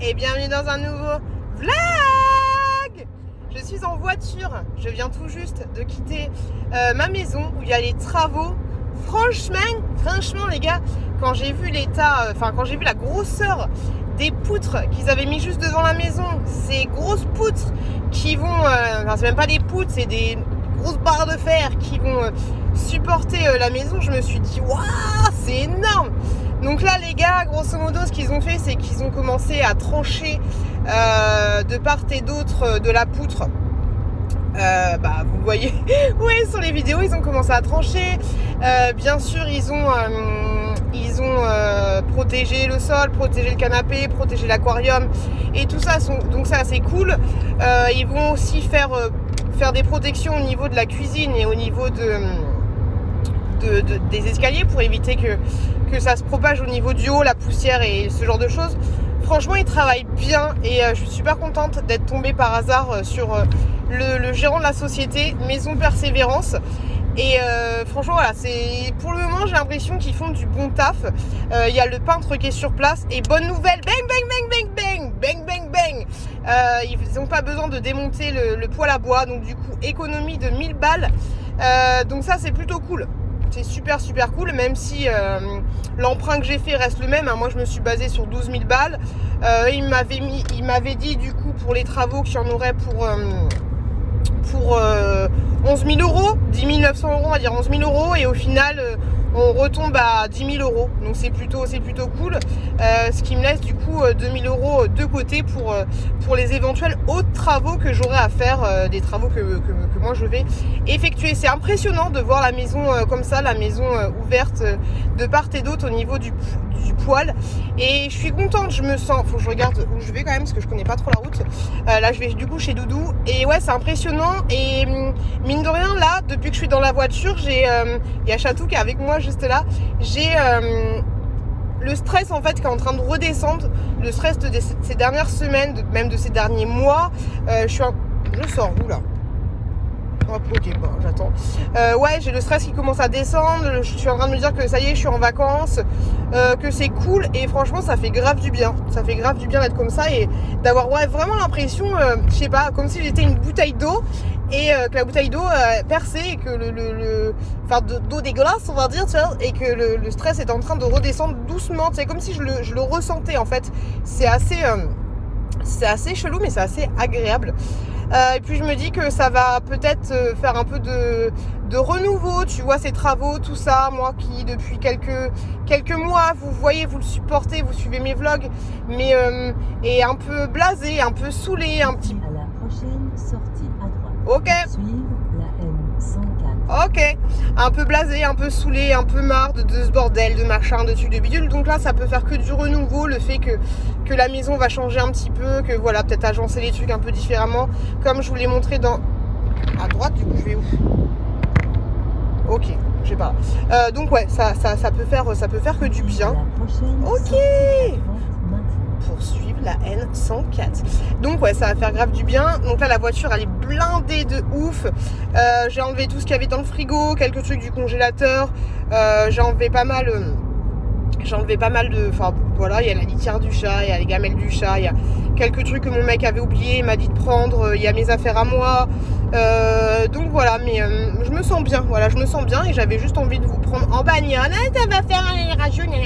et bienvenue dans un nouveau vlog. Je suis en voiture, je viens tout juste de quitter ma maison où il y a les travaux. Franchement les gars, quand j'ai vu l'état, quand j'ai vu la grosseur des poutres qu'ils avaient mis juste devant la maison, ces grosses poutres qui vont, c'est même pas des poutres, c'est des grosses barres de fer qui vont supporter la maison, je me suis dit waouh, c'est énorme. Donc là les gars, grosso modo ce qu'ils ont fait, c'est qu'ils ont commencé à trancher de part et d'autre de la poutre. Vous voyez, ouais, sur les vidéos ils ont commencé à trancher. Bien sûr ils ont protégé le sol, protégé le canapé, protégé l'aquarium et tout ça, donc ça c'est cool. Ils vont aussi faire des protections au niveau de la cuisine et au niveau des escaliers pour éviter que ça se propage au niveau du haut, la poussière et ce genre de choses. Franchement ils travaillent bien et je suis super contente d'être tombée par hasard sur le gérant de la société Maison Persévérance. Et franchement voilà, c'est pour le moment j'ai l'impression qu'ils font du bon taf. Il y a le peintre qui est sur place et bonne nouvelle, bang bang bang bang bang bang bang bang, ils n'ont pas besoin de démonter le poêle à bois, donc du coup économie de 1000 balles. Donc ça c'est plutôt cool. C'est super cool, même si l'emprunt que j'ai fait reste le même, hein. Moi je me suis basée sur 12 000 balles. Il m'avait dit du coup pour les travaux qu'il y en aurait pour 11 000 euros, 10 900 euros, on va dire 11 000 euros, et au final on retombe à 10 000 euros, donc c'est plutôt cool, ce qui me laisse du coup 2 000 euros de côté pour les éventuels autres travaux que j'aurai à faire, des travaux que moi je vais effectuer. C'est impressionnant de voir la maison comme ça, la maison ouverte de part et d'autre au niveau du poêle, et je suis contente, je me sens, faut que je regarde où je vais quand même parce que je connais pas trop la route. Là je vais du coup chez Doudou, et ouais c'est impressionnant, et mine de rien là depuis que je suis dans la voiture, il y a Chatou qui est avec moi juste là, j'ai le stress en fait qui est en train de redescendre, le stress de ces dernières semaines, même de ces derniers mois. Je sors où là? Ok, bon, j'attends. Ouais, j'ai le stress qui commence à descendre. Je suis en train de me dire que ça y est, je suis en vacances, que c'est cool, et franchement, ça fait grave du bien. Ça fait grave du bien d'être comme ça et d'avoir vraiment l'impression, je sais pas, comme si j'étais une bouteille d'eau et que la bouteille d'eau perçait et que d'eau dégueulasse, on va dire, tu vois, et que le stress est en train de redescendre doucement. C'est comme si je le ressentais en fait. C'est assez chelou, mais c'est assez agréable. Et puis je me dis que ça va peut-être faire un peu de renouveau, tu vois, ces travaux, tout ça. Moi qui depuis quelques mois, vous voyez, vous le supportez, vous suivez mes vlogs, mais et un peu blasé, un peu saoulé, un petit. À la prochaine sortie à droite. Ok. Suivre la N104. Ok, un peu blasé, un peu saoulé, un peu marre de ce bordel, de machin, de trucs, de bidule. Donc là, ça peut faire que du renouveau, le fait que la maison va changer un petit peu, que voilà, peut-être agencer les trucs un peu différemment, comme je vous l'ai montré à droite. Du coup, je vais où? Ok, je sais pas. Donc ouais, ça peut faire que du bien. Ok. Poursuivre la N104. Donc ouais, ça va faire grave du bien. Donc là la voiture elle est blindée de ouf. J'ai enlevé tout ce qu'il y avait dans le frigo, quelques trucs du congélateur. J'ai enlevé pas mal de, enfin voilà, il y a la litière du chat, il y a les gamelles du chat, il y a quelques trucs que mon mec avait oublié, il m'a dit de prendre, il y a mes affaires à moi. Donc voilà, mais je me sens bien, et j'avais juste envie de vous prendre en bagnole. Ça va faire un radio, mais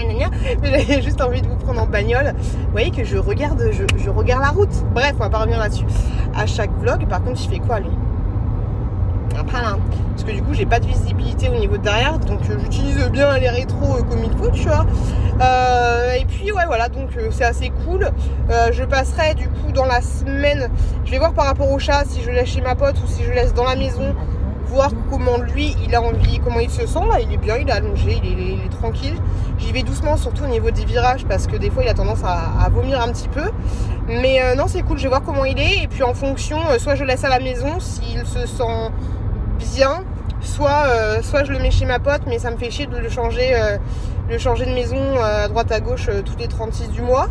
j'avais juste envie de vous prendre en bagnole. Vous voyez que je regarde la route. Bref, on va pas revenir là-dessus. À chaque vlog, par contre, il fait quoi lui? Parce que du coup j'ai pas de visibilité au niveau de derrière, donc j'utilise bien les rétros comme il faut, tu vois. Et puis ouais voilà, donc c'est assez cool. Je passerai du coup dans la semaine, je vais voir par rapport au chat si je laisse chez ma pote ou si je laisse dans la maison, voir comment lui il a envie, comment il se sent là. Il est bien, il est allongé, il est tranquille. J'y vais doucement, surtout au niveau des virages, parce que des fois il a tendance à vomir un petit peu, mais non c'est cool. Je vais voir comment il est, et puis en fonction, soit je laisse à la maison s'il se sent bien, soit je le mets chez ma pote, mais ça me fait chier de le changer de maison à droite à gauche toutes les 36 du mois.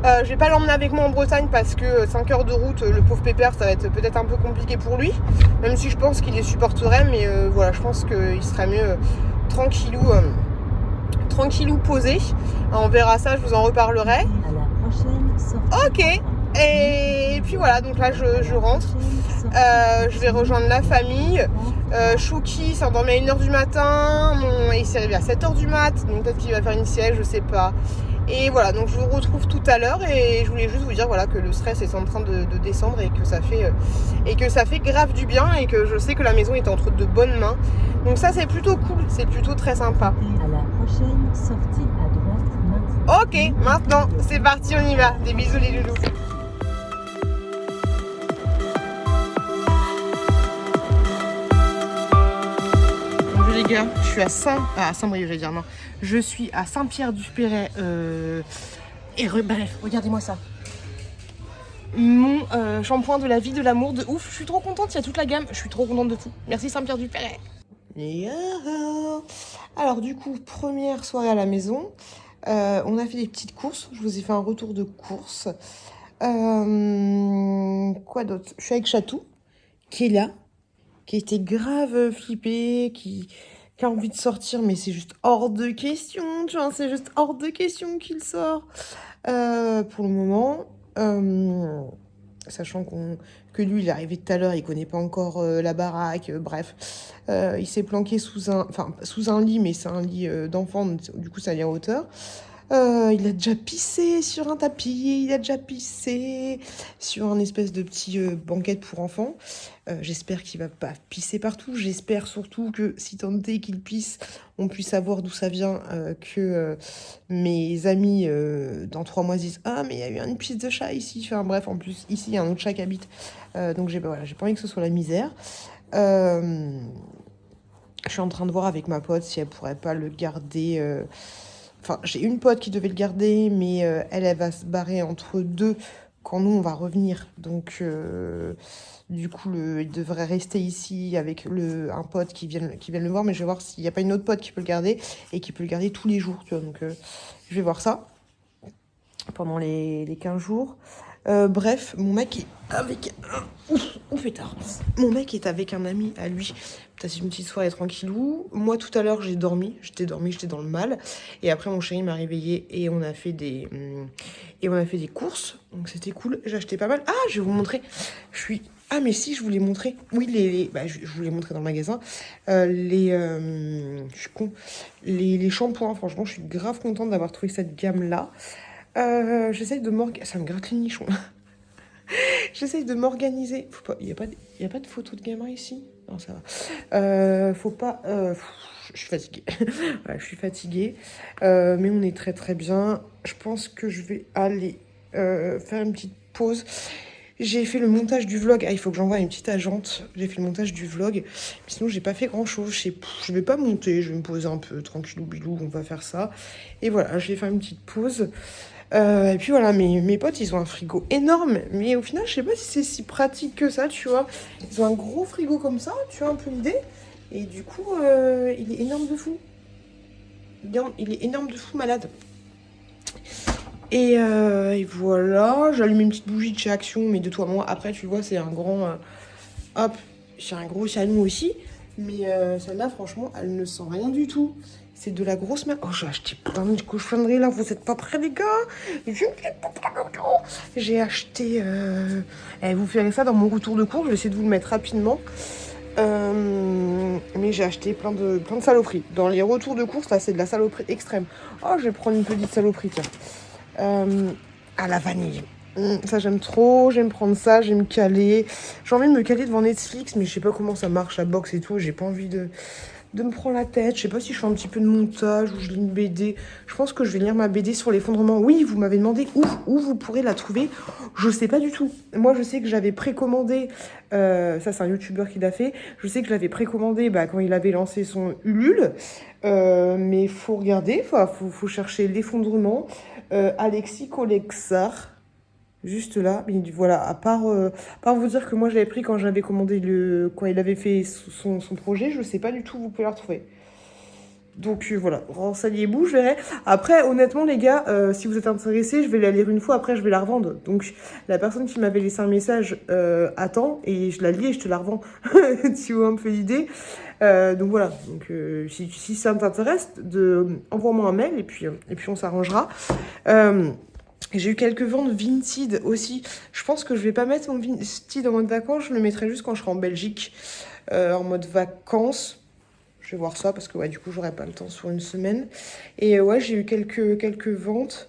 Je vais pas l'emmener avec moi en Bretagne parce que 5 heures de route, le pauvre pépère, ça va être peut-être un peu compliqué pour lui, même si je pense qu'il les supporterait, mais voilà, je pense qu'il serait mieux tranquillou posé. On verra ça, je vous en reparlerai. Prochaine sortie. Ok. Et puis voilà, donc là je rentre. Je vais rejoindre la famille. Chouki s'est endormi à 1h du matin. Il s'est réveillé à 7h du mat. Donc peut-être qu'il va faire une sieste, je sais pas. Et voilà, donc je vous retrouve tout à l'heure. Et je voulais juste vous dire voilà, que le stress est en train de descendre et que ça fait grave du bien. Et que je sais que la maison est entre de bonnes mains. Donc ça c'est plutôt cool, c'est plutôt très sympa. À la prochaine sortie à droite maintenant. Ok, maintenant c'est parti, on y va. Des bisous les loulous. Les gars, je suis à Saint-Brieuc, je vais dire non. Je suis à Saint-Pierre-du-Perret. Bref, regardez-moi ça. Mon shampoing de la vie, de l'amour, de ouf. Je suis trop contente, il y a toute la gamme. Je suis trop contente de tout. Merci Saint-Pierre-du-Perret. Alors du coup, première soirée à la maison. On a fait des petites courses. Je vous ai fait un retour de courses. Quoi d'autre? Je suis avec Chatou, qui est là, qui était grave flippé, qui a envie de sortir, mais c'est juste hors de question, tu vois, c'est juste hors de question qu'il sort pour le moment. Sachant que lui, il est arrivé tout à l'heure, il connaît pas encore la baraque, bref. Il s'est planqué sous un lit, mais c'est un lit d'enfant, du coup, ça lit en hauteur. Il a déjà pissé sur un tapis, il a déjà pissé sur un espèce de petit banquette pour enfants. J'espère qu'il va pas pisser partout. J'espère surtout que si tant est qu'il pisse, on puisse savoir d'où ça vient, que mes amis dans 3 mois disent « Ah, mais il y a eu une pisse de chat ici ». Enfin bref, en plus, ici, il y a un autre chat qui habite. Donc j'ai pas envie que ce soit la misère. Je suis en train de voir avec ma pote si elle pourrait pas le garder... Enfin, j'ai une pote qui devait le garder, mais elle va se barrer entre deux quand nous, on va revenir. Donc, du coup, il devrait rester ici avec un pote qui vient le voir. Mais je vais voir s'il n'y a pas une autre pote qui peut le garder et qui peut le garder tous les jours. Tu vois, donc, je vais voir ça pendant les 15 jours. Bref, mon mec est avec... On fait tard. Mon mec est avec un ami à lui. C'est une petite soirée tranquillou. Moi, tout à l'heure, j'ai dormi. J'étais dans le mal. Et après, mon chéri m'a réveillée et on a fait des courses. Donc, c'était cool. J'ai acheté pas mal. Ah, je vais vous montrer. Ah, mais si, je vous l'ai montré. Oui, je vous l'ai montré dans le magasin. Je suis con. Les shampoings, franchement, je suis grave contente d'avoir trouvé cette gamme-là. J'essaye de m'organiser. Ça me gratte les nichons. J'essaye de m'organiser. Il n'y a pas de photo de gamin ici? Non, ça va. Faut pas... je suis fatiguée. Ouais, je suis fatiguée. Mais on est très très bien. Je pense que je vais aller faire une petite pause. J'ai fait le montage du vlog. Ah, il faut que j'envoie une petite agente. J'ai fait le montage du vlog. Mais sinon, j'ai pas fait grand chose. Je vais pas monter. Je vais me poser un peu tranquillou bilou. On va faire ça. Et voilà, je vais faire une petite pause. Et puis voilà, mes potes, ils ont un frigo énorme. Mais au final, je sais pas si c'est si pratique que ça, tu vois. Ils ont un gros frigo comme ça, tu vois un peu l'idée. Et du coup, il est énorme de fou. Il est énorme de fou, malade. Et voilà, j'allume une petite bougie de chez Action, mais de toi à moi. Après, tu vois, c'est un grand... c'est un gros salon aussi. Mais celle-là, franchement, elle ne sent rien du tout. C'est de la grosse merde. Oh, j'ai acheté plein de cochonneries là. Vous êtes pas prêts, les gars? J'ai acheté... vous ferez ça dans mon retour de cours. Je vais essayer de vous le mettre rapidement. Mais j'ai acheté plein de saloperies. Dans les retours de course, là, c'est de la saloperie extrême. Oh, je vais prendre une petite saloperie, tiens. À la vanille. Ça, j'aime trop. J'aime prendre ça. J'aime me caler. J'ai envie de me caler devant Netflix, mais je sais pas comment ça marche, la box et tout. J'ai pas envie de me prendre la tête. Je sais pas si je fais un petit peu de montage ou je lis une BD. Je pense que je vais lire ma BD sur l'effondrement. Oui, vous m'avez demandé où vous pourrez la trouver. Je sais pas du tout. Moi, je sais que j'avais précommandé... ça, c'est un youtubeur qui l'a fait. Je sais que je l'avais précommandé quand il avait lancé son Ulule. Mais faut regarder. Faut chercher l'effondrement. Alexis Colexar. Juste là, mais voilà, à part vous dire que moi je l'avais pris quand j'avais commandé quand il avait fait son projet, je sais pas du tout où vous pouvez la retrouver. Donc voilà, renseignez-vous, je verrai. Après, honnêtement les gars, si vous êtes intéressés, je vais la lire une fois, après je vais la revendre. Donc la personne qui m'avait laissé un message attend, et je la lis et je te la revends. Tu vois un peu l'idée. Donc voilà, donc, si ça t'intéresse, envoie-moi un mail et puis on s'arrangera. J'ai eu quelques ventes Vinted aussi. Je pense que je vais pas mettre mon Vinted en mode vacances. Je le mettrai juste quand je serai en Belgique en mode vacances. Je vais voir ça parce que ouais, du coup, j'aurai pas le temps sur une semaine. Et ouais, j'ai eu quelques ventes.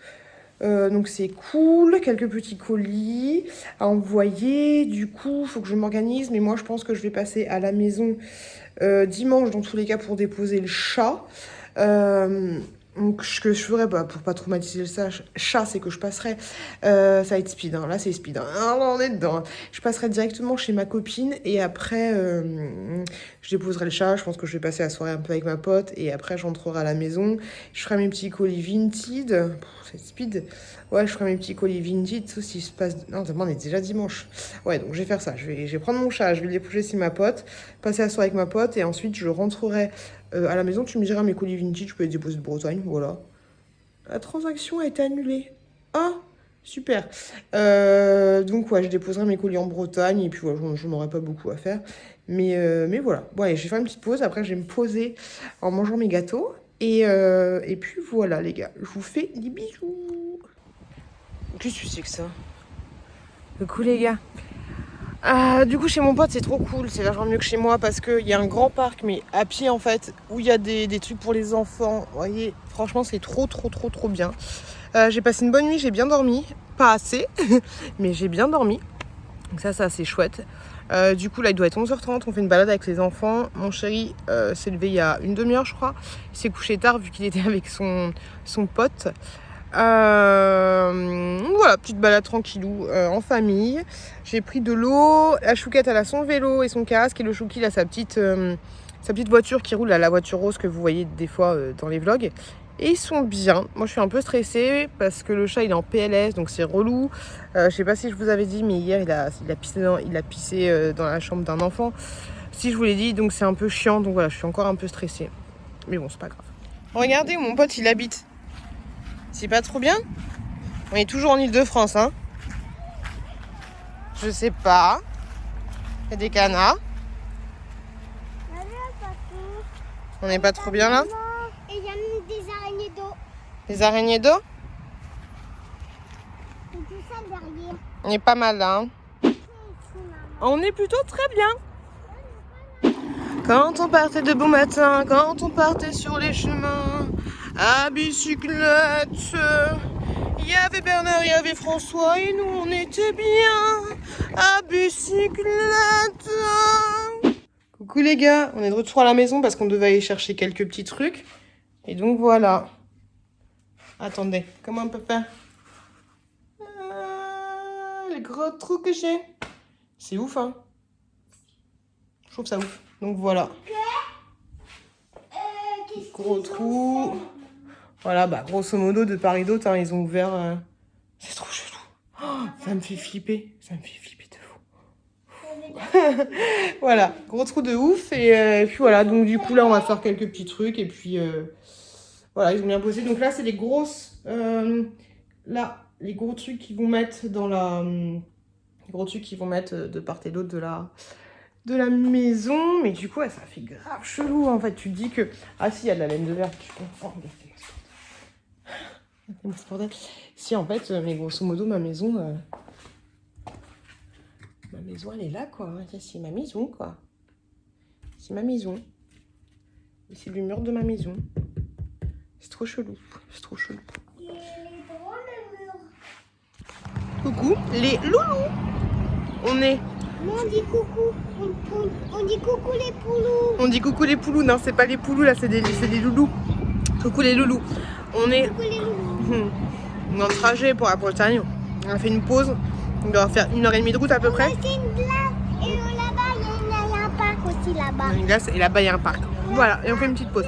Donc c'est cool. Quelques petits colis à envoyer. Du coup, il faut que je m'organise. Mais moi, je pense que je vais passer à la maison dimanche dans tous les cas pour déposer le chat. Donc ce que je ferais pour pas traumatiser le chat, c'est que je passerai, ça va être speed, hein, là c'est speed, hein. Ah, là, on est dedans. Je passerai directement chez ma copine et après je déposerai le chat. Je pense que je vais passer la soirée un peu avec ma pote et après j'entrerai à la maison. Je ferai mes petits colis Vinted. C'est speed. Ouais, je ferai mes petits colis Vinted, sauf s'il se passe... Non, on est déjà dimanche. Ouais, donc je vais faire ça. Je vais prendre mon chat, je vais le déposer chez ma pote, passer la soirée avec ma pote et ensuite je rentrerai à la maison. Tu me diras mes colis Vinted, je peux les déposer de Bretagne, voilà. La transaction a été annulée. Ah, super. Donc ouais, je déposerai mes colis en Bretagne et puis voilà, je n'aurai pas beaucoup à faire. Mais voilà. Bon, allez, je vais faire une petite pause. Après, je vais me poser en mangeant mes gâteaux. Et puis voilà, les gars. Je vous fais des bisous. Qu'est-ce que c'est que ça? Coucou, les gars. Du coup, chez mon pote, c'est trop cool. C'est vachement mieux que chez moi parce qu'il y a un grand parc, mais à pied en fait, où il y a des trucs pour les enfants. Vous voyez, franchement, c'est trop bien. J'ai passé une bonne nuit, j'ai bien dormi. Pas assez, mais j'ai bien dormi. Donc ça c'est chouette. Du coup, là, il doit être 11h30. On fait une balade avec les enfants. Mon chéri s'est levé il y a une demi-heure, je crois. Il s'est couché tard vu qu'il était avec son pote. Voilà, petite balade tranquillou en famille. J'ai pris de l'eau. La Chouquette, elle a son vélo et son casque. Et le Chouki, il a sa petite voiture qui roule, là, la voiture rose que vous voyez des fois dans les vlogs. Et ils sont bien. Moi, je suis un peu stressée parce que le chat, il est en PLS, donc c'est relou. Je sais pas si je vous avais dit, mais hier, il a pissé dans la chambre d'un enfant. Si je vous l'ai dit, donc c'est un peu chiant. Donc voilà, je suis encore un peu stressée. Mais bon, c'est pas grave. Regardez où mon pote, il habite. C'est pas trop bien? On est toujours en Ile-de-France, hein? Je sais pas. Il y a des canards. On n'est pas trop bien là? Et il y a des araignées d'eau. Des araignées d'eau? Et tout ça derrière. On est pas mal là, hein? On est plutôt très bien. Quand on partait de bon matin, quand on partait sur les chemins, à bicyclette, il y avait Bernard, il y avait François et nous on était bien à bicyclette. Coucou les gars, on est de retour à la maison parce qu'on devait aller chercher quelques petits trucs. Et donc voilà. Attendez, comment on peut faire? Les gros trous que j'ai. C'est ouf, hein? Je trouve ça ouf. Donc voilà. Gros trous. Voilà, bah grosso modo, de part et d'autre, hein, ils ont ouvert. C'est trop chelou. Oh, ça me fait flipper. Ça me fait flipper de fou. Voilà, gros trou de ouf. Et puis voilà, donc du coup, là, on va faire quelques petits trucs. Et puis voilà, ils ont bien bossé. Donc là, c'est les grosses. Là, les gros trucs qu'ils vont mettre dans la. Les gros trucs qu'ils vont mettre de part et d'autre de la maison. Mais du coup, ouais, ça fait grave chelou. En fait, tu te dis que. Ah, si, il y a de la laine de verre. Oh, regardez-moi ce bordel. Si, en fait, mais grosso modo, ma maison, elle est là, quoi. C'est ma maison, quoi. C'est ma maison. Et c'est le mur de ma maison. C'est trop chelou. C'est trop chelou. Il est drôle le mur. Coucou, les loulous. On est... Nous on dit coucou. On dit coucou les poulous. On dit coucou les poulous. Non, c'est pas les poulous, là, c'est des loulous. Coucou les loulous. On est... Coucou les loulous. On est en trajet pour la Bretagne. On a fait une pause. On doit faire 1h30 de route à peu près. C'est une glace. Et là-bas, il y a un parc aussi là-bas. On a une glace et là-bas, il y a un parc. Voilà, et on fait une petite pause.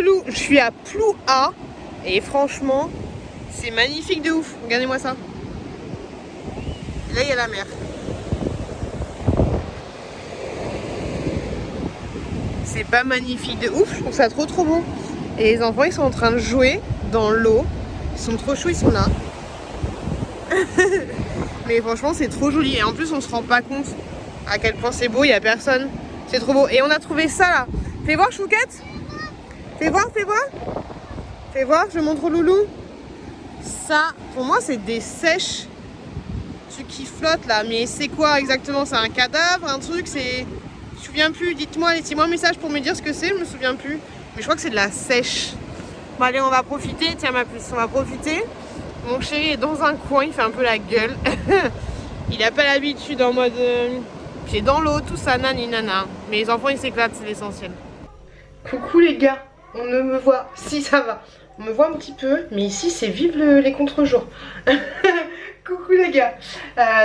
loulous, je suis à Plouha et franchement, c'est magnifique de ouf. Regardez-moi ça. Et là, il y a la mer. C'est pas magnifique de ouf, je trouve ça trop beau. Et les enfants, ils sont en train de jouer dans l'eau. Ils sont trop chauds, ils sont là. Mais franchement, c'est trop joli. Et en plus, on se rend pas compte à quel point c'est beau, il y a personne. C'est trop beau. Et on a trouvé ça là. Fais voir, Chouquette. Fais voir, fais voir. Fais voir, je montre au loulou. Ça, pour moi, c'est des sèches. Ce qui flotte là. Mais c'est quoi exactement? C'est un cadavre, un truc? C'est... Je me souviens plus. Dites-moi, laissez-moi un message pour me dire ce que c'est. Je me souviens plus. Mais je crois que c'est de la sèche. Bon, allez, on va profiter. Tiens, ma puce, on va profiter. Mon chéri est dans un coin. Il fait un peu la gueule. Il a pas l'habitude en mode... pied dans l'eau, tout ça, nani nana. Mais les enfants, ils s'éclatent, c'est l'essentiel. Coucou les gars. On ne me voit... Si, ça va. On me voit un petit peu. Mais ici, c'est vive les contre-jours. Coucou les gars.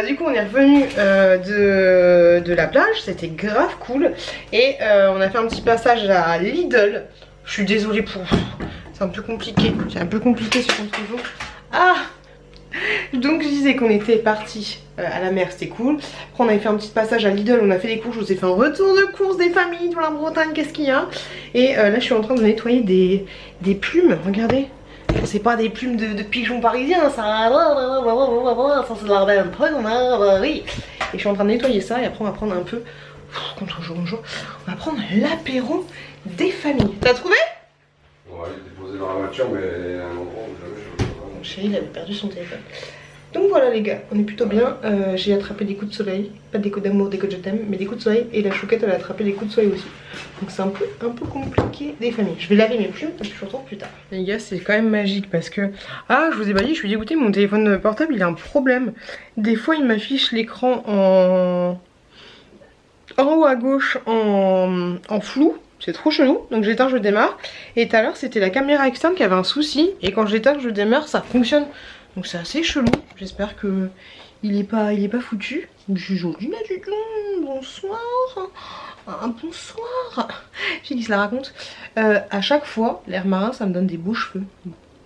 Du coup on est revenu de la plage, c'était grave cool. Et on a fait un petit passage à Lidl. Je suis désolée pour... C'est un peu compliqué. C'est un peu compliqué ce contre-jour. Ah! Donc je disais qu'on était parti à la mer, c'était cool. Après on avait fait un petit passage à Lidl, on a fait des courses. Je vous ai fait un retour de courses des familles dans la Bretagne, qu'est-ce qu'il y a. Et là je suis en train de nettoyer des plumes, regardez. C'est pas des plumes de pigeons parisiens, ça se lardait un peu, oui. Et je suis en train de nettoyer ça et après on va prendre un peu, contre-jour, on va prendre l'apéro des familles. T'as trouvé? Ouais, il était posé dans la voiture, mais à un endroit où jamais je... Mon chéri, il avait perdu son téléphone. Donc voilà les gars, on est plutôt bien. J'ai attrapé des coups de soleil, pas des coups d'amour, des coups de je t'aime, mais des coups de soleil. Et la Chouquette, elle a attrapé des coups de soleil aussi. Donc c'est un peu compliqué des familles. Je vais laver mes plumes et je vous retrouve plus tard. Les gars, c'est quand même magique parce que... Ah, je vous ai pas dit, je suis dégoûtée, mon téléphone portable, il a un problème. Des fois, il m'affiche l'écran en haut à gauche en flou. C'est trop chelou, donc j'éteins, je démarre. Et tout à l'heure, c'était la caméra externe qui avait un souci. Et quand j'éteins, je démarre, ça fonctionne. Donc c'est assez chelou. J'espère que il est pas foutu. Je suis jolie là du tout. Bonsoir. Bonsoir. Je sais qui se la raconte. À chaque fois, l'air marin, ça me donne des beaux cheveux.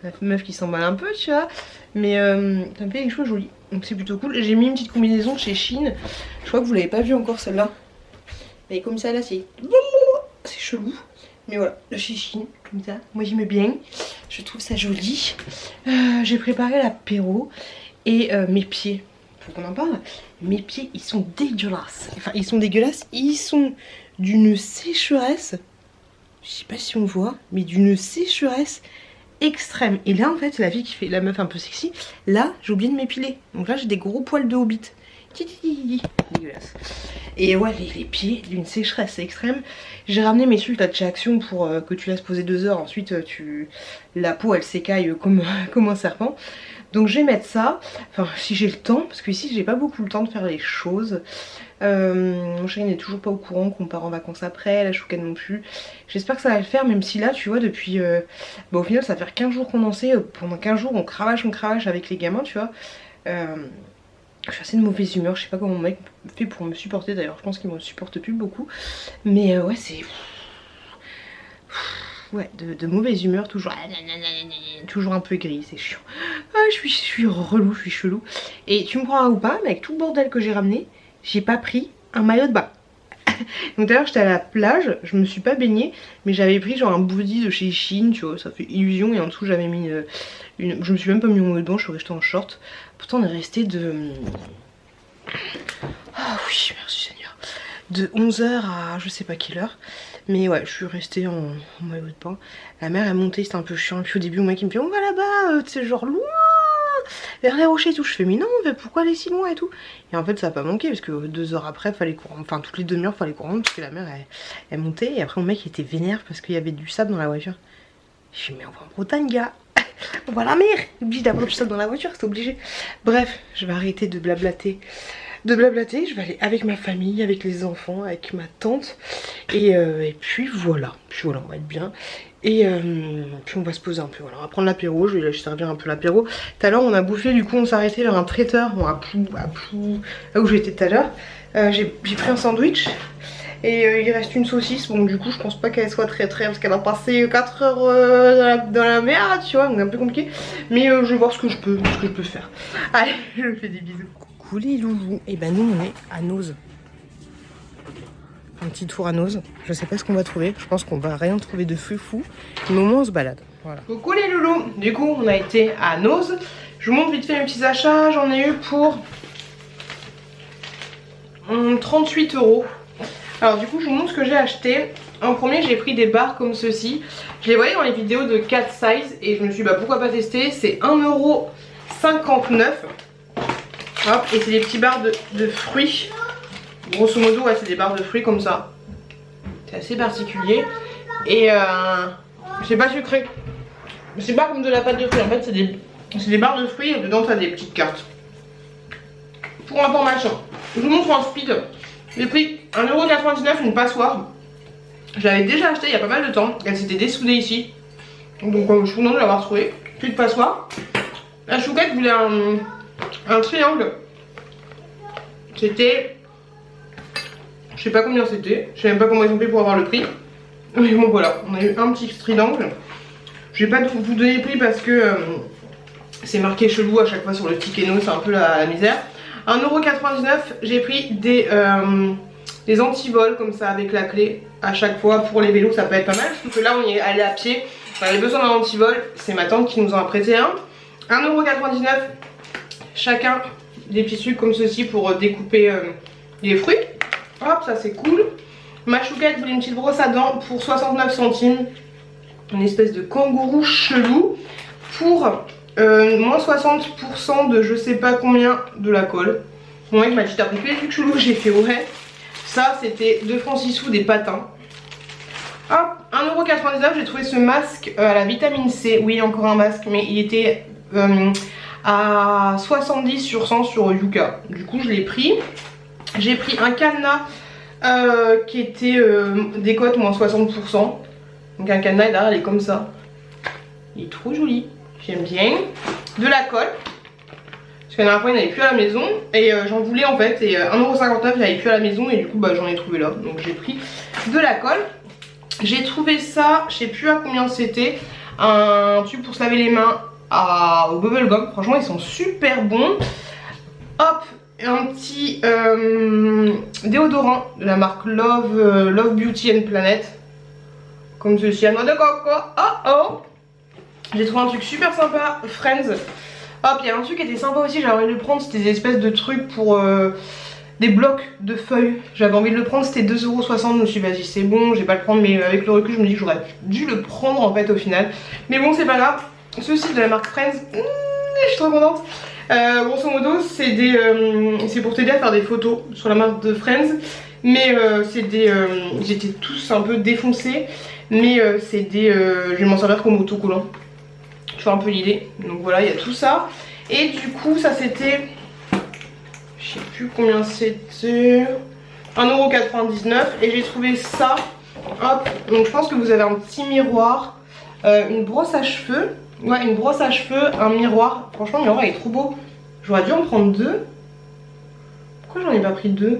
La meuf qui s'emballe un peu, tu vois. Mais ça me fait des cheveux jolis. Donc c'est plutôt cool. J'ai mis une petite combinaison de chez Shein. Je crois que vous l'avez pas vu encore celle-là. Elle est comme ça là, c'est chelou. Mais voilà, le chez Shein, comme ça. Moi j'aime bien. Je trouve ça joli. J'ai préparé l'apéro. Et mes pieds, faut qu'on en parle. Mes pieds, ils sont dégueulasses. Enfin, ils sont dégueulasses. Ils sont d'une sécheresse. Je sais pas si on voit, mais d'une sécheresse extrême. Et là, en fait, la fille qui fait la meuf un peu sexy. Là, j'ai oublié de m'épiler. Donc là, j'ai des gros poils de hobbit. Dégueulasse. Et ouais, les pieds d'une sécheresse extrême. J'ai ramené mes sucres de chez Action pour que tu laisses poser 2 heures. Ensuite, la peau elle s'écaille comme un serpent. Donc je vais mettre ça. Enfin, si j'ai le temps, parce que ici j'ai pas beaucoup le temps de faire les choses. Mon chéri n'est toujours pas au courant qu'on part en vacances après, la Chouquette non plus. J'espère que ça va le faire, même si là, tu vois, depuis... au final, ça fait 15 jours qu'on en sait. Pendant 15 jours, on cravache avec les gamins, tu vois. Je suis assez de mauvaise humeur, je sais pas comment mon mec fait pour me supporter d'ailleurs, je pense qu'il me supporte plus beaucoup. Mais ouais, c'est... Ouais, de mauvaise humeur, toujours un peu gris, c'est chiant. Ah, je suis relou, je suis chelou. Et tu me croiras ou pas, mais avec tout le bordel que j'ai ramené, j'ai pas pris un maillot de bain. Donc tout à l'heure j'étais à la plage, je me suis pas baignée, mais j'avais pris genre un body de chez Shein, tu vois, ça fait illusion. Et en dessous j'avais mis je me suis même pas mis en maillot de bain, je suis restée en short. Pourtant on est resté de... Ah oui, merci Seigneur. De 11h à je sais pas quelle heure. Mais ouais, je suis restée en maillot de bain. La mer est montée, c'était un peu chiant. Et puis au début, mon mec il me fait on va là-bas, tu sais, genre loin, vers les rochers et tout. Je fais mais non, mais pourquoi aller si loin et tout. Et en fait, ça a pas manqué parce que 2 heures après, fallait qu'on... Enfin, toutes les demi-heures, fallait qu'on rentre parce que la mer elle montait. Et après, mon mec était vénère parce qu'il y avait du sable dans la voiture. Je fais mais on va en Bretagne, gars. On va à la mer. Obligé d'avoir du sable dans la voiture, c'est obligé. Bref, je vais arrêter de blablater. Je vais aller avec ma famille, avec les enfants, avec ma tante. Et puis voilà. On va être bien. Et puis on va se poser un peu. Voilà, on va prendre l'apéro. Je vais lui servir un peu l'apéro. Tout à l'heure, on a bouffé. Du coup, on s'est arrêté vers un traiteur. Bon, à Plou, là où j'étais tout à l'heure. J'ai pris un sandwich. Et il reste une saucisse, bon du coup je pense pas qu'elle soit très parce qu'elle a passé 4 heures dans la mer, tu vois, donc c'est un peu compliqué. Mais je vais voir ce que je peux faire. Allez, je vous fais des bisous. Coucou les loulous, et ben nous on est à Noz. Un petit tour à Noz, je sais pas ce qu'on va trouver, je pense qu'on va rien trouver de fou, mais au moins on se balade. Voilà. Coucou les loulous, du coup on a été à Noz. Je vous montre vite fait mes petits achats, j'en ai eu pour 38 €. Alors du coup je vous montre ce que j'ai acheté. En premier j'ai pris des barres comme ceci. Je les voyais dans les vidéos de 4 size et je me suis dit bah pourquoi pas tester. C'est 1,59 €. Hop, et c'est des petits barres de fruits. Grosso modo ouais, c'est des barres de fruits comme ça. C'est assez particulier. Et c'est pas sucré. C'est pas comme de la pâte de fruits, en fait c'est des barres de fruits et dedans t'as des petites cartes. Pour information, je vous montre en speed. J'ai pris 1,99 € une passoire. Je l'avais déjà acheté il y a pas mal de temps. Elle s'était dessoudée ici. Donc je suis contente de l'avoir trouvée. Petite passoire. La chouquette voulait un triangle. C'était... Je sais pas combien c'était. Je sais même pas comment ils ont fait pour avoir le prix. Mais bon voilà, on a eu un petit triangle. Je vais pas vous donner le prix parce que c'est marqué chelou à chaque fois sur le ticket no, c'est un peu la misère. 1,99 €, j'ai pris des antivols comme ça avec la clé à chaque fois pour les vélos, ça peut être pas mal. Sauf que là on y est allé à pied, on avait besoin d'un antivol, c'est ma tante qui nous en a prêté un. 1,99 € chacun, des petits trucs comme ceci pour découper les fruits. Hop, ça c'est cool. Ma chouquette voulait une petite brosse à dents pour 69 centimes. Une espèce de kangourou chelou pour moins 60% de je sais pas combien de la colle. Mon mec m'a dit t'as pris tous les trucs chelous, j'ai fait ouais. Ça c'était 2 francs 6 sous des patins. Hop, 1,99 €, j'ai trouvé ce masque à la vitamine C. Oui, encore un masque, mais il était à 70 sur 100 sur Yuka. Du coup je l'ai pris. J'ai pris un cadenas qui était décote moins 60%. Donc un cadenas, là, elle est comme ça. Il est trop joli. J'aime bien. De la colle. Parce que la dernière fois, il n'y en avait plus à la maison. Et j'en voulais en fait. Et 1,59 €, il n'y avait plus à la maison. Et du coup, bah, j'en ai trouvé là. Donc j'ai pris de la colle. J'ai trouvé ça, je sais plus à combien c'était. Un tube pour se laver les mains au bubblegum. Franchement, ils sont super bons. Hop, un petit déodorant de la marque Love Beauty and Planet. Comme ceci, à noix de coco. Oh oh. J'ai trouvé un truc super sympa, Friends. Hop, il y a un truc qui était sympa aussi, j'avais envie de le prendre, c'était des espèces de trucs pour des blocs de feuilles. J'avais envie de le prendre, c'était 2,60 €, je me suis dit vas-y c'est bon, je vais pas le prendre, mais avec le recul je me dis que j'aurais dû le prendre en fait au final. Mais bon c'est pas grave, ceci de la marque Friends, je suis trop contente. Grosso modo c'est pour t'aider à faire des photos sur la marque de Friends. Mais c'est des... ils étaient tous un peu défoncés. Mais c'est des... je vais m'en servir comme autocollant. Tu vois un peu l'idée. Donc voilà, il y a tout ça. Et du coup ça c'était... Je sais plus combien c'était... 1,99 € et j'ai trouvé ça. Hop, donc je pense que vous avez un petit miroir. Une brosse à cheveux. Ouais, une brosse à cheveux, un miroir. Franchement le miroir il est trop beau. J'aurais dû en prendre 2. Pourquoi j'en ai pas pris 2?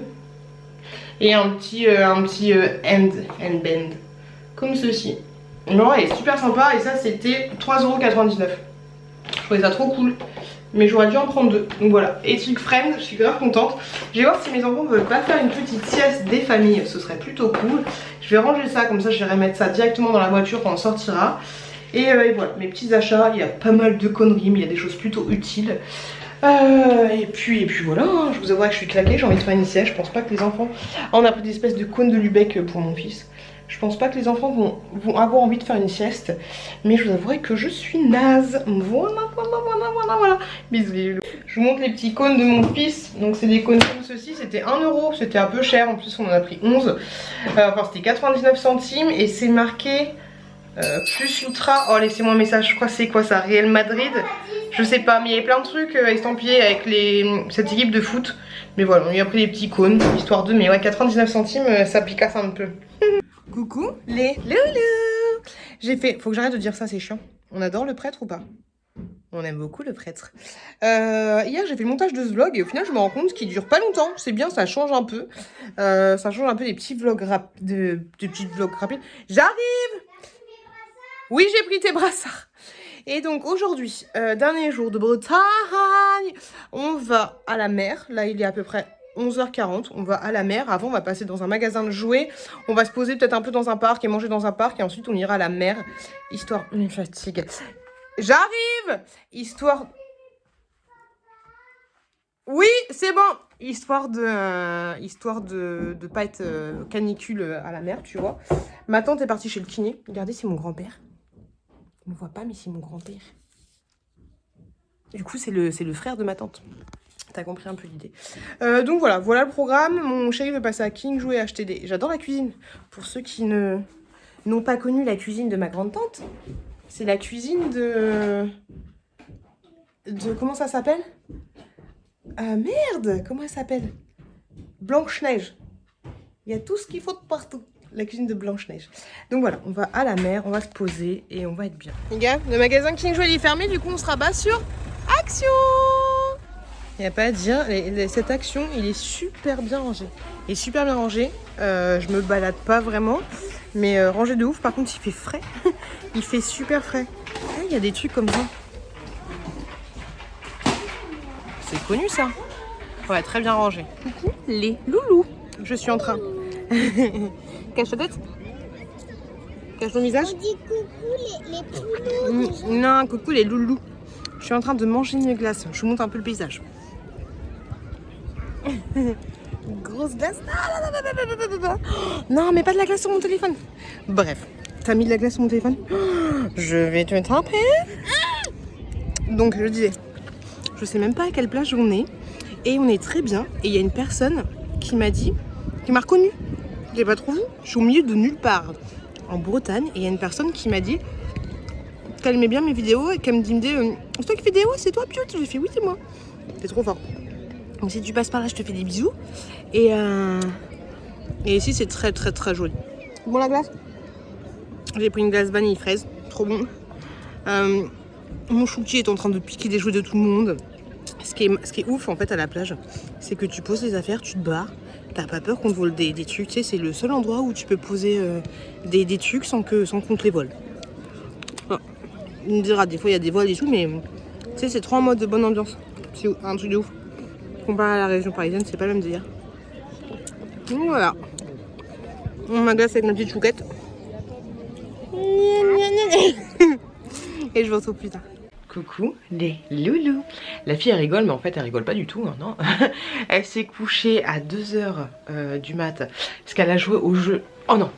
Et un petit handband comme ceci. Le miroir est super sympa et ça c'était 3,99 €. Je trouvais ça trop cool. Mais j'aurais dû en prendre 2. Donc voilà. Et truc Friends, je suis grave contente. Je vais voir si mes enfants veulent pas faire une petite sieste des familles. Ce serait plutôt cool. Je vais ranger ça, comme ça je vais remettre ça directement dans la voiture quand on sortira. Et voilà, mes petits achats. Il y a pas mal de conneries, mais il y a des choses plutôt utiles. Et puis voilà, hein, je vous avoue que je suis claquée, j'ai envie de faire une sieste. Je pense pas que les enfants... on a pris des espèces de cônes de Lübeck pour mon fils. Je pense pas que les enfants vont avoir envie de faire une sieste. Mais je vous avouerai que je suis naze. Voilà. Bisous les loulous. Je vous montre les petits cônes de mon fils. Donc c'est des cônes comme ceci, c'était 1 €. C'était un peu cher, en plus on en a pris 11. Enfin c'était 99 centimes et c'est marqué... plus ultra, oh laissez-moi un message, je crois que c'est quoi ça, Real Madrid, je sais pas, mais il y avait plein de trucs estampillés avec cette équipe de foot. Mais voilà, on lui a pris des petits cônes, histoire de, mais ouais 99 centimes, ça picasse un peu. Coucou les loulous. J'ai fait, faut que j'arrête de dire ça, c'est chiant. On adore le prêtre ou pas? On aime beaucoup le prêtre. Hier, j'ai fait le montage de ce vlog et au final, je me rends compte qu'il dure pas longtemps. C'est bien, ça change un peu. Ça change un peu des petits vlogs de petits vlogs rapides. J'arrive! Oui, j'ai pris tes brassards. Et donc aujourd'hui, dernier jour de Bretagne, on va à la mer. Là, il est à peu près 11h40. On va à la mer. Avant, on va passer dans un magasin de jouets. On va se poser peut-être un peu dans un parc et manger dans un parc. Et ensuite, on ira à la mer. Histoire... Une fatigue. J'arrive! Histoire... Oui, c'est bon! Histoire de pas être canicule à la mer, tu vois. Ma tante est partie chez le kiné. Regardez, c'est mon grand-père. On ne voit pas, mais c'est mon grand-père. Du coup, c'est le frère de ma tante. T'as compris un peu l'idée. Donc voilà le programme. Mon chéri veut passer à King jouer, acheter des... J'adore la cuisine. Pour ceux qui n'ont pas connu la cuisine de ma grande-tante, c'est la cuisine de... Comment ça s'appelle? Merde, comment elle s'appelle? Blanche-Neige. Il y a tout ce qu'il faut de partout. La cuisine de Blanche-Neige. Donc voilà, on va à la mer, on va se poser et on va être bien. Les gars, le magasin King Jouet est fermé, du coup on se rabat sur Action. Il n'y a pas à dire, cette Action, il est super bien rangé. Il est super bien rangé. Je me balade pas vraiment, mais rangé de ouf. Par contre, il fait frais. Il fait super frais. Il y a des trucs comme ça. C'est connu ça. Ouais, très bien rangé. Coucou les loulous. Je suis en train. Cache ta tête. Cache ton visage. On dit coucou les poulous. Non, coucou les loulous. Je suis en train de manger une glace. Je vous montre un peu le paysage. Grosse glace. Non, mais pas de la glace sur mon téléphone. Bref, t'as mis de la glace sur mon téléphone. Je vais te taper. Donc, je disais, je sais même pas à quelle plage on est. Et on est très bien. Et il y a une personne qui m'a dit, qui m'a reconnue. Je l'ai pas trouvé. Je suis au milieu de nulle part en Bretagne. Et il y a une personne qui m'a dit qu'elle aimait bien mes vidéos et qu'elle me dit c'est toi qui fais des vidéos, c'est toi Piot? J'ai fait oui, c'est moi. T'es trop fort. Donc si tu passes par là, je te fais des bisous. Et ici, c'est très très très joli. Bon la glace? J'ai pris une glace vanille fraise, trop bon. Mon chouki est en train de piquer des jouets de tout le monde. Ce qui est ouf en fait à la plage, c'est que tu poses les affaires, tu te barres. T'as pas peur qu'on te vole des trucs. Tu sais, c'est le seul endroit où tu peux poser des trucs sans qu'on te les vole. On me dira, des fois il y a des vols et tout, mais tu sais, c'est trop en mode de bonne ambiance. C'est un truc de ouf. Comparé à la région parisienne, c'est pas le même délire. Donc voilà. On m'agace avec ma petite chouquette. Et je vous retrouve plus tard. Coucou les loulous. La fille elle rigole, mais en fait elle rigole pas du tout, hein, non. Elle s'est couchée à 2h du mat parce qu'elle a joué au jeu. Oh non,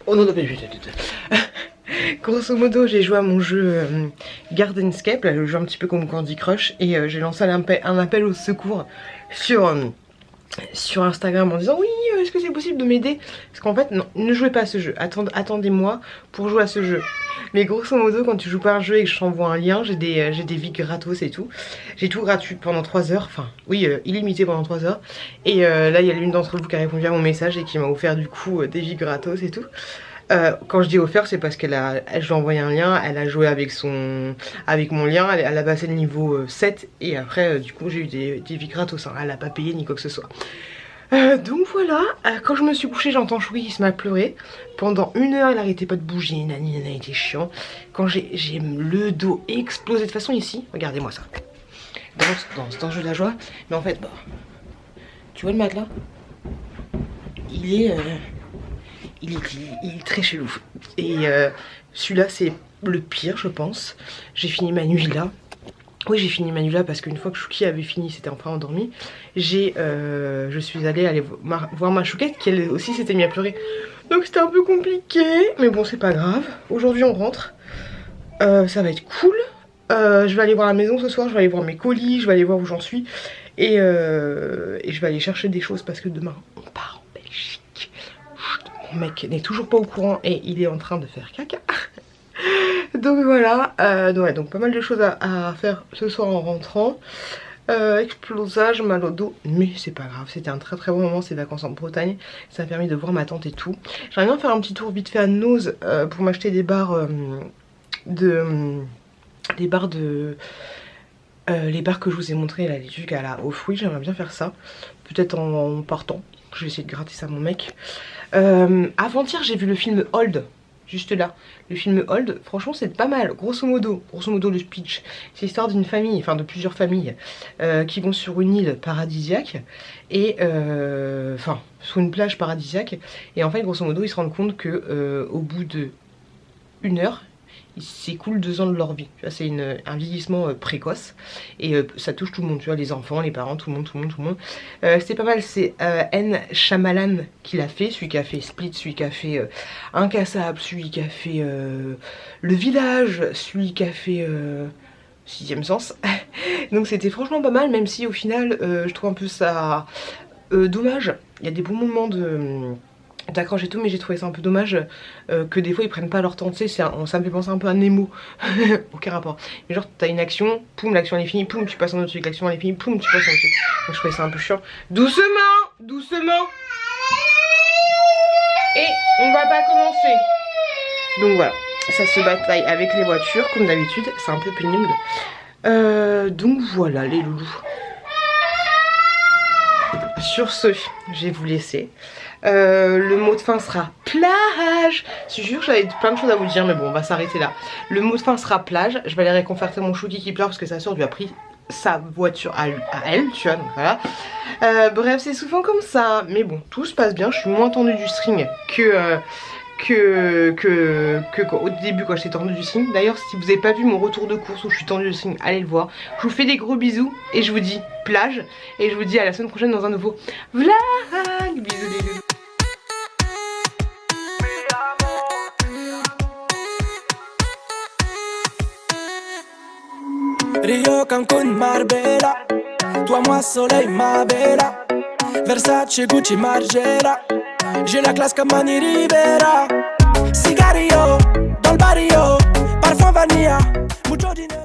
grosso modo, j'ai joué à mon jeu Gardenscape, là, le jeu un petit peu comme Candy Crush, et j'ai lancé un appel au secours sur Instagram en disant oui, est-ce que c'est possible de m'aider? Parce qu'en fait, non, ne jouez pas à ce jeu, attendez-moi pour jouer à ce jeu. Mais grosso modo, quand tu joues pas à un jeu et que je t'envoie un lien, j'ai des vies gratos et tout. J'ai tout gratuit pendant 3 heures, enfin oui, illimité pendant 3 heures. Et là, il y a l'une d'entre vous qui a répondu à mon message et qui m'a offert du coup des vies gratos et tout. Quand je dis offert, c'est parce je lui ai envoyé un lien, elle a joué avec mon lien, elle a passé le niveau 7 et après du coup j'ai eu des vies gratos, hein. Elle a pas payé ni quoi que ce soit. Donc voilà, quand je me suis couchée, j'entends Choui qui se met à pleurer. Pendant 1 heure, il arrêtait pas de bouger, nani, il était chiant. Quand j'ai le dos explosé, de toute façon ici, regardez-moi ça. Dans ce jeu de la joie, mais en fait, bah, tu vois le matelas? Il est très chelou. Et celui-là, c'est le pire, je pense. J'ai fini ma nuit là. Oui, j'ai fini ma nuit là parce qu'une fois que Chouki avait fini, c'était enfin endormi. Je suis allée voir ma chouquette qui elle aussi s'était mise à pleurer. Donc c'était un peu compliqué, mais bon, c'est pas grave. Aujourd'hui, on rentre. Ça va être cool. Je vais aller voir la maison ce soir, je vais aller voir mes colis, je vais aller voir où j'en suis. Et je vais aller chercher des choses parce que demain, on part en Belgique. Mon mec n'est toujours pas au courant et il est en train de faire caca. Donc voilà, ouais, donc pas mal de choses à faire ce soir en rentrant. Explosage, mal au dos, mais c'est pas grave, c'était un très très bon moment ces vacances en Bretagne. Ça m'a permis de voir ma tante et tout. J'aimerais bien faire un petit tour vite fait à Nose pour m'acheter des barres de Les bars que je vous ai montré là, les trucs à la aux fruits, j'aimerais bien faire ça. Peut-être en partant. Je vais essayer de gratter ça à mon mec. Avant-hier, j'ai vu le film Old. Juste là, le film Old, franchement c'est pas mal, grosso modo le speech, c'est l'histoire d'une famille, enfin de plusieurs familles qui vont sur une île paradisiaque et enfin sur une plage paradisiaque et en fait grosso modo ils se rendent compte que au bout de 1 heure il s'écoule 2 ans de leur vie. C'est un vieillissement précoce et ça touche tout le monde, tu vois, les enfants, les parents, tout le monde. C'est pas mal, c'est N. Shyamalan qui l'a fait, celui qui a fait Split, celui qui a fait Incassable, celui qui a fait Le Village, celui qui a fait Sixième Sens. Donc c'était franchement pas mal, même si au final je trouve un peu ça dommage. Il y a des bons moments d'accroche et tout, mais j'ai trouvé ça un peu dommage que des fois ils prennent pas leur temps, tu sais, ça me fait penser un peu à Nemo. Aucun rapport, mais genre t'as une action, poum, l'action elle est finie, poum, tu passes à un autre truc, l'action elle est finie, poum, tu passes à un autre truc. Donc je trouvais ça un peu chiant. Doucement, et on va pas commencer. Donc voilà, ça se bataille avec les voitures comme d'habitude, c'est un peu pénible. Donc voilà les loulous. Sur ce, je vais vous laisser. Le mot de fin sera plage. Je jure, j'avais plein de choses à vous dire, mais bon, on va s'arrêter là. Le mot de fin sera plage. Je vais aller réconforter mon chouki qui pleure parce que sa soeur lui a pris sa voiture à elle, tu vois, donc voilà. Bref, c'est souvent comme ça, mais bon, tout se passe bien. Je suis moins tendue du string au début quand j'étais tendue du string. D'ailleurs, si vous n'avez pas vu mon retour de course où je suis tendue du string, allez le voir. Je vous fais des gros bisous et je vous dis plage et je vous dis à la semaine prochaine dans un nouveau vlog. Bisous les loulous. Rio, Cancun, Marbella. Toi, moi, soleil, ma bella. Versace, Gucci, Margiela. J'ai la classe comme Mani Rivera. Cigarillo, dans le barrio. Parfum vanilla, mucho dinero.